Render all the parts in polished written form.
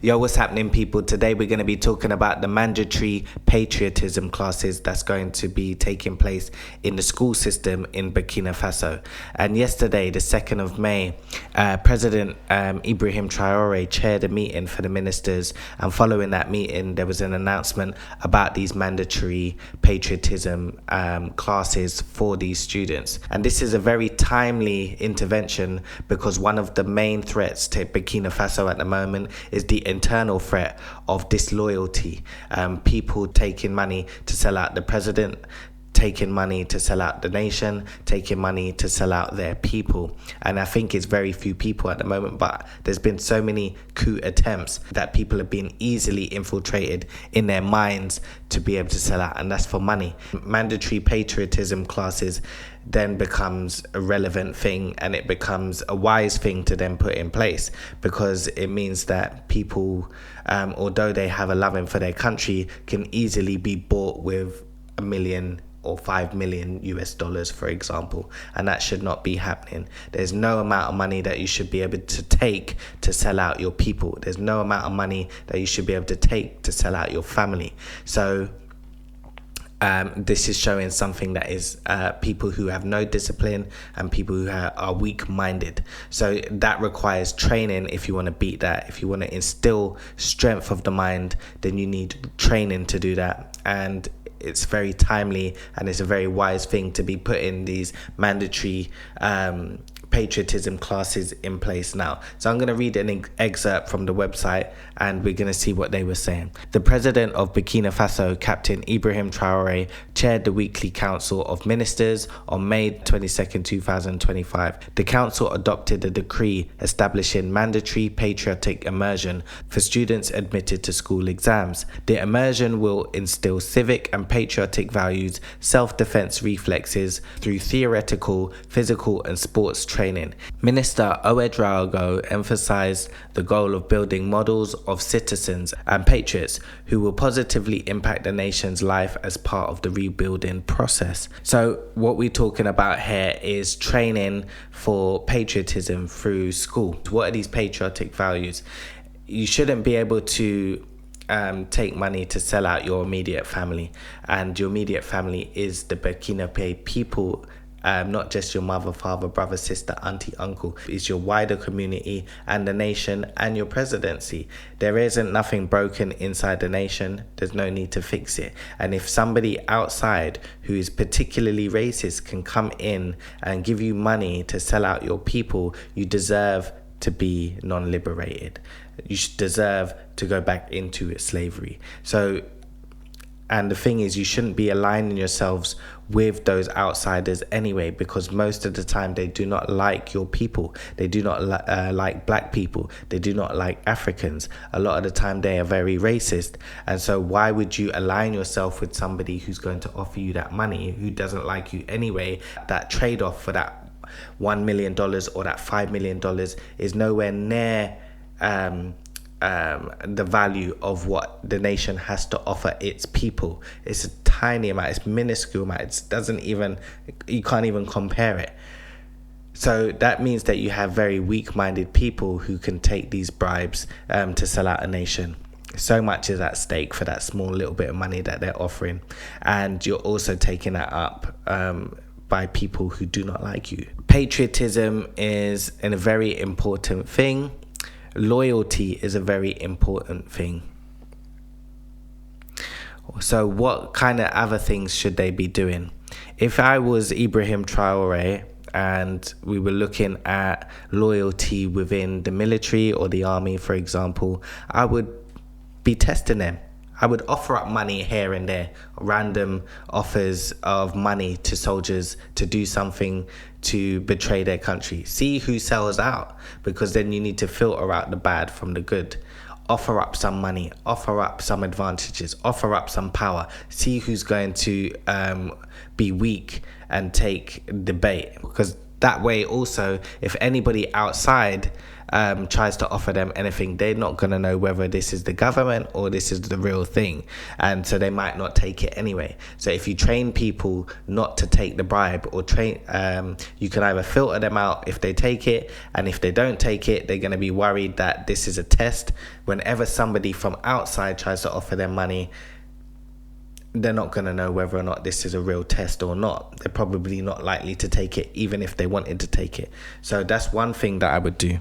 Yo, what's happening, people? Today we're going to be talking about the mandatory patriotism classes that's going to be taking place in the school system in Burkina Faso. And yesterday, the 2nd of May, President Ibrahim TRAORÉ chaired a meeting for the ministers, and following that meeting there was an announcement about these mandatory patriotism classes for these students. And this is a very timely intervention because one of the main threats to Burkina Faso at the moment is the internal threat of disloyalty, people taking money to sell out the president, taking money to sell out the nation, taking money to sell out their people. And I think it's very few people at the moment, but there's been so many coup attempts that people have been easily infiltrated in their minds to be able to sell out, and that's for money. Mandatory patriotism classes then becomes a relevant thing, and it becomes a wise thing to then put in place, because it means that people, although they have a loving for their country, can easily be bought with $1 million or $5 million US, for example, and that should not be happening. There's no amount of money that you should be able to take to sell out your people. There's no amount of money that you should be able to take to sell out your family. So this is showing something that is people who have no discipline and people who are weak-minded. So that requires training. If you want to beat that, if you want to instill strength of the mind, then you need training to do that. And it's very timely, and it's a very wise thing to be putting these mandatory patriotism classes in place now. So I'm going to read an excerpt from the website, and we're going to see what they were saying. The president of Burkina Faso, Captain Ibrahim TRAORÉ, chaired the weekly council of ministers on May 22nd, 2025. The council adopted a decree establishing mandatory patriotic immersion for students admitted to school exams. The immersion will instill civic and patriotic values, self-defense reflexes through theoretical, physical and sports training. Minister Ouedraogo emphasized the goal of building models of citizens and patriots who will positively impact the nation's life as part of the rebuilding process. So what we're talking about here is training for patriotism through school. What are these patriotic values? You shouldn't be able to take money to sell out your immediate family, and your immediate family is the Burkina Faso people. Not just your mother, father, brother, sister, auntie, uncle. It's your wider community and the nation and your presidency. There isn't nothing broken inside the nation. There's no need to fix it. And if somebody outside who is particularly racist can come in and give you money to sell out your people, you deserve to be non-liberated. You should deserve to go back into slavery. And the thing is, you shouldn't be aligning yourselves with those outsiders anyway, because most of the time they do not like your people. They do not like black people. They do not like Africans. A lot of the time they are very racist. And so why would you align yourself with somebody who's going to offer you that money, who doesn't like you anyway? That trade-off for that $1 million or that $5 million is nowhere near the value of what the nation has to offer its people. It's a tiny amount, it's minuscule amount, you can't even compare it. So that means that you have very weak-minded people who can take these bribes to sell out a nation. So much is at stake for that small little bit of money that they're offering, and you're also taking that up by people who do not like you. Patriotism is a very important thing. Loyalty is a very important thing. So what kind of other things should they be doing? If I was Ibrahim TRAORÉ and we were looking at loyalty within the military or the army, for example, I would be testing them. I would offer up money here and there, random offers of money to soldiers to do something to betray their country. See who sells out, because then you need to filter out the bad from the good. Offer up some money, offer up some advantages, offer up some power. See who's going to be weak and take the bait, because that way also, if anybody outside tries to offer them anything, they're not going to know whether this is the government or this is the real thing, and so they might not take it anyway. So if you train people not to take the bribe, or you can either filter them out if they take it, and if they don't take it, they're going to be worried that this is a test. Whenever somebody from outside tries to offer them money, they're not going to know whether or not this is a real test or not. They're probably not likely to take it, even if they wanted to take it. So that's one thing that I would do.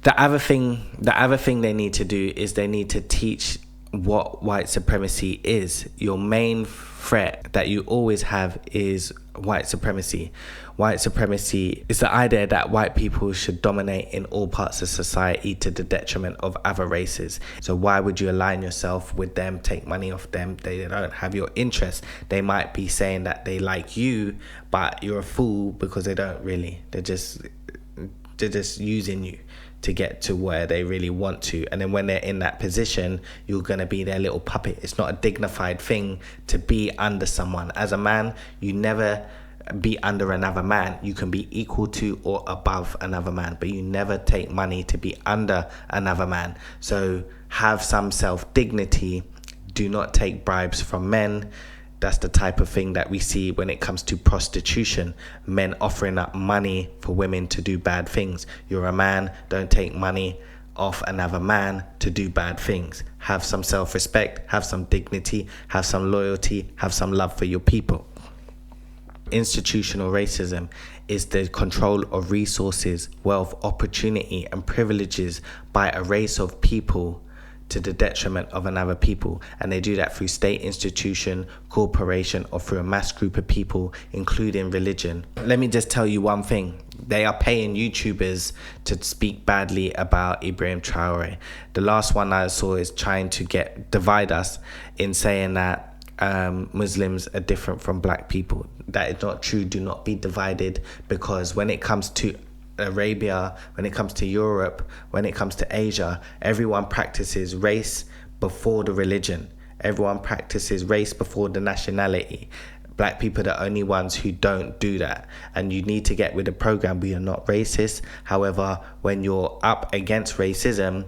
The other thing they need to do is they need to teach what white supremacy is. Your main threat that you always have is white supremacy. White supremacy is the idea that white people should dominate in all parts of society to the detriment of other races. So why would you align yourself with them, take money off them? They don't have your interest. They might be saying that they like you, but you're a fool because they don't really. They're just using you to get to where they really want to. And then when they're in that position, you're going to be their little puppet. It's not a dignified thing to be under someone. As a man, you never be under another man. You can be equal to or above another man, but you never take money to be under another man. So have some self-dignity. Do not take bribes from men. That's the type of thing that we see when it comes to prostitution. Men offering up money for women to do bad things. You're a man, don't take money off another man to do bad things. Have some self-respect, have some dignity, have some loyalty, have some love for your people. Institutional racism is the control of resources, wealth, opportunity, and privileges by a race of people to the detriment of another people, and they do that through state institution, corporation, or through a mass group of people, including religion. Let me just tell you one thing. They are paying YouTubers to speak badly about Ibrahim TRAORÉ. The last one I saw is trying to divide us in saying that Muslims are different from black people. That is not true. Do not be divided, because when it comes to Arabia, when it comes to Europe, when it comes to Asia, everyone practices race before the religion. Everyone practices race before the nationality. Black people are the only ones who don't do that, and you need to get with the program. We are not racist. However, when you're up against racism,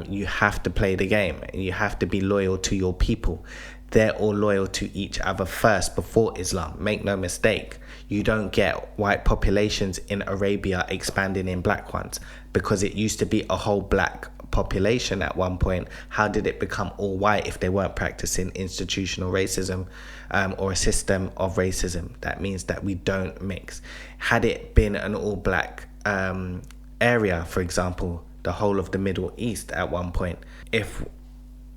you have to play the game. You have to be loyal to your people. They're all loyal to each other first before Islam. Make no mistake. You don't get white populations in Arabia expanding in black ones, because it used to be a whole black population at one point. How did it become all white if they weren't practicing institutional racism or a system of racism? That means that we don't mix. Had it been an all black area, for example, the whole of the Middle East at one point, if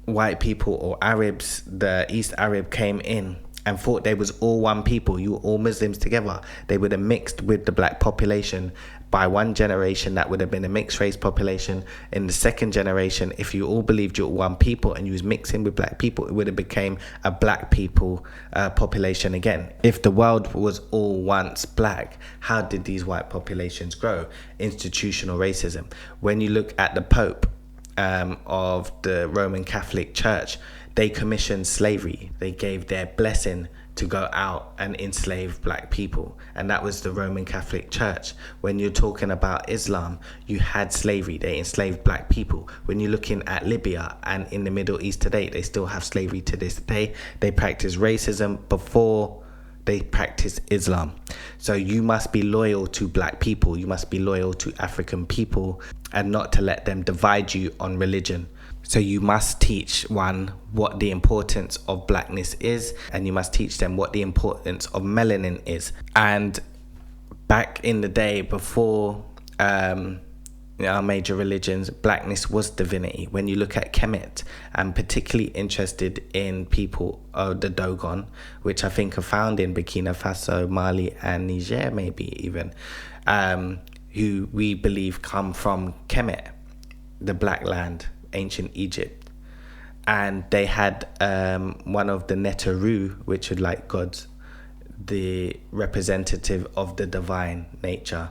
white people or Arabs, the East Arab came in and thought they was all one people, you were all Muslims together, they would have mixed with the black population. By one generation, that would have been a mixed race population. In the second generation, if you all believed you were one people and you was mixing with black people, it would have became a black people population again. If the world was all once black, how did these white populations grow? Institutional racism. When you look at the Pope of the Roman Catholic Church, they commissioned slavery. They gave their blessing to go out and enslave black people, and that was the Roman Catholic Church. When you're talking about Islam, you had slavery. They enslaved black people. When you're looking at Libya and in the Middle East today, they still have slavery to this day. They practice racism before they practice Islam. So you must be loyal to black people. You must be loyal to African people, and not to let them divide you on religion. So you must teach what the importance of blackness is, and you must teach them what the importance of melanin is. And back in the day, before our major religions, blackness was divinity. When you look at Kemet, I'm particularly interested in people of the Dogon, which I think are found in Burkina Faso, Mali, and Niger, maybe even, who we believe come from Kemet, the Black Land, ancient Egypt. And they had one of the Neteru, which are like gods, the representative of the divine nature,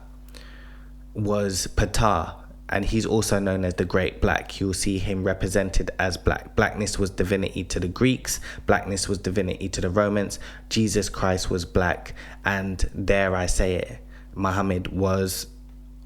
was Ptah, and he's also known as the Great Black. You'll see him represented as black. Blackness was divinity to the Greeks. Blackness was divinity to the Romans. Jesus Christ was black, and dare I say it, Muhammad was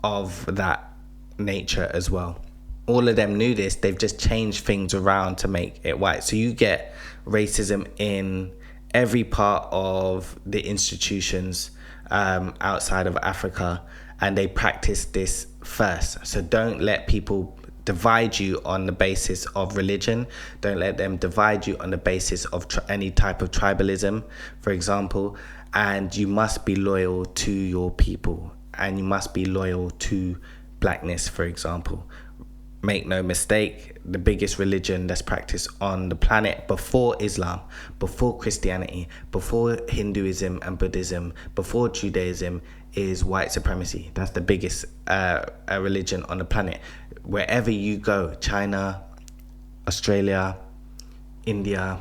of that nature as well. All of them knew this. They've just changed things around to make it white. So you get racism in every part of the institutions outside of Africa, and they practice this first. So don't let people divide you on the basis of religion. Don't let them divide you on the basis of any type of tribalism, for example. And you must be loyal to your people, and you must be loyal to blackness, for example. Make no mistake, the biggest religion that's practiced on the planet before Islam, before Christianity, before Hinduism and Buddhism, before Judaism is white supremacy. That's the biggest religion on the planet. Wherever you go, China, Australia, India,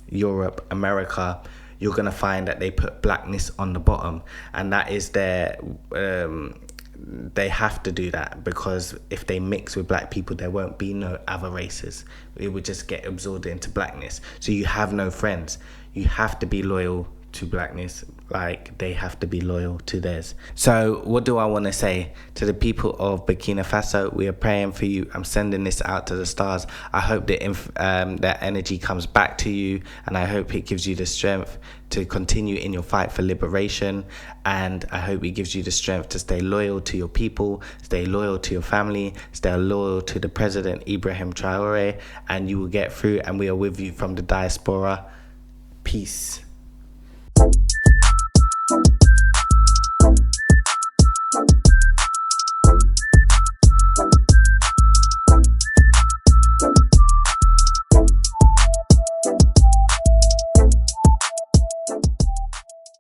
Europe, America, you're going to find that they put blackness on the bottom. And that is their... they have to do that, because if they mix with black people, there won't be no other races. It would just get absorbed into blackness. So you have no friends. You have to be loyal to blackness, like they have to be loyal to theirs. So what do I want to say to the people of Burkina Faso? We are praying for you. I'm sending this out to the stars. I hope that that energy comes back to you, and I hope it gives you the strength to continue in your fight for liberation, and I hope it gives you the strength to stay loyal to your people, stay loyal to your family, stay loyal to the president Ibrahim TRAORÉ, and you will get through, and we are with you from the diaspora. Peace.